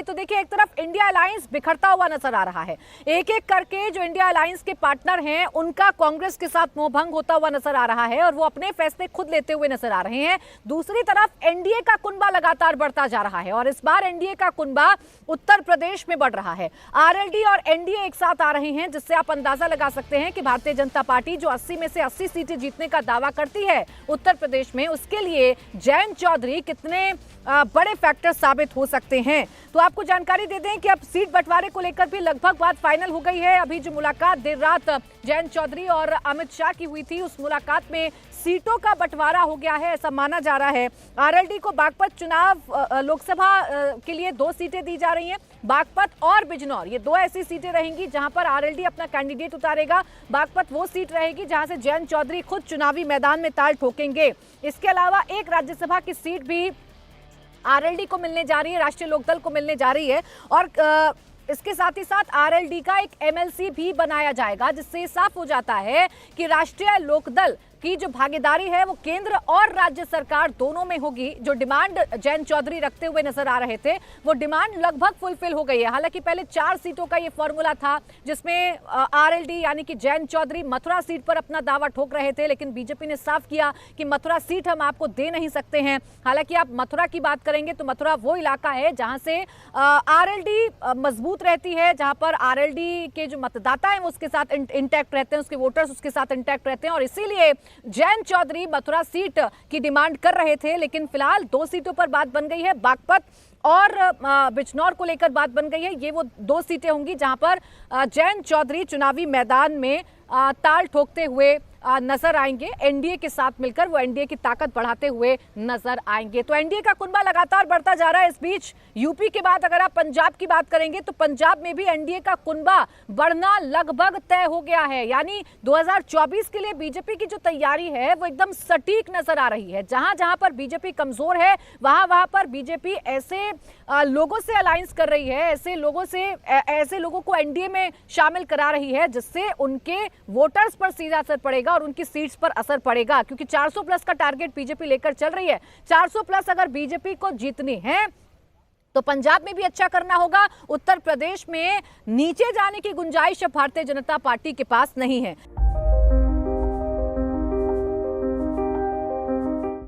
तो देखिए एक तरफ इंडिया अलायंस बिखरता हुआ नजर आ रहा है, एक एक करके जो इंडिया अलायंस के पार्टनर हैं उनका कांग्रेस के साथ मोहभंग होता हुआ नजर आ रहा है और वो अपने फैसले खुद लेते हुए नजर आ रहे हैं। दूसरी तरफ एनडीए का कुनबा लगातार बढ़ता जा रहा है और इस बार एनडीए का कुनबा उत्तर प्रदेश में बढ़ रहा है। आरएलडी और एनडीए एक साथ आ रहे हैं, जिससे आप अंदाजा लगा सकते हैं कि भारतीय जनता पार्टी जो 80 में से 80 सीटें जीतने का दावा करती है उत्तर प्रदेश में, उसके लिए जयंत चौधरी कितने बड़े फैक्टर साबित हो सकते हैं। तो आपको जानकारी दे दें कि अब सीट बंटवारे को लेकर भी लगभग बात फाइनल हो गई है। अभी जो मुलाकात देर रात जयंत चौधरी और अमित शाह की हुई थी, उस मुलाकात में सीटों का बंटवारा हो गया है, ऐसा माना जा रहा है। आरएलडी को बागपत चुनाव लोकसभा के लिए 2 सीटें दी जा रही हैं। बागपत और बिजनौर, ये 2 ऐसी सीटें रहेंगी जहां पर आरएलडी अपना कैंडिडेट उतारेगा। बागपत वो सीट रहेगी जहां से जयंत चौधरी खुद चुनावी मैदान में ताल ठोकेंगे। इसके अलावा एक राज्यसभा की सीट भी आरएलडी को मिलने जा रही है, राष्ट्रीय लोकदल को मिलने जा रही है और इसके साथ ही साथ आरएलडी का एक एमएलसी भी बनाया जाएगा, जिससे साफ हो जाता है कि राष्ट्रीय लोकदल की जो भागीदारी है वो केंद्र और राज्य सरकार दोनों में होगी। जो डिमांड जयंत चौधरी रखते हुए नजर आ रहे थे वो डिमांड लगभग फुलफिल हो गई है। हालांकि पहले 4 सीटों का ये फॉर्मूला था, जिसमें आरएलडी यानी कि जयंत चौधरी मथुरा सीट पर अपना दावा ठोक रहे थे, लेकिन बीजेपी ने साफ किया कि मथुरा सीट हम आपको दे नहीं सकते हैं। हालांकि आप मथुरा की बात करेंगे तो मथुरा वो इलाका है जहां से आरएलडी मजबूत रहती है, जहां पर आरएलडी के जो मतदाता हैं वो उसके साथ इंटैक्ट रहते हैं, उसके वोटर्स उसके साथ इंटैक्ट रहते हैं और इसीलिए जयंत चौधरी मथुरा सीट की डिमांड कर रहे थे। लेकिन फिलहाल 2 सीटों पर बात बन गई है, बागपत और बिजनौर को लेकर बात बन गई है। ये वो 2 सीटें होंगी जहां पर जयंत चौधरी चुनावी मैदान में ताल ठोकते हुए नजर आएंगे। एनडीए के साथ मिलकर वो एनडीए की ताकत बढ़ाते हुए नजर आएंगे। तो एनडीए का कुनबा लगातार बढ़ता जा रहा है। इस बीच यूपी के बाद अगर आप पंजाब की बात करेंगे तो पंजाब में भी एनडीए का कुनबा बढ़ना लगभग तय हो गया है। यानी 2024 के लिए बीजेपी की जो तैयारी है वो एकदम सटीक नजर आ रही है। जहां जहां पर बीजेपी कमजोर है वहां पर बीजेपी ऐसे लोगों से अलायंस कर रही है, ऐसे लोगों को एनडीए में शामिल करा रही है, जिससे उनके वोटर्स पर सीधा असर पड़ेगा और उनकी सीट्स पर असर पड़ेगा। क्योंकि 400 प्लस का टारगेट बीजेपी लेकर चल रही है। 400 प्लस अगर बीजेपी को जीतनी है तो पंजाब में भी अच्छा करना होगा। उत्तर प्रदेश में नीचे जाने की गुंजाइश भारतीय जनता पार्टी के पास नहीं है।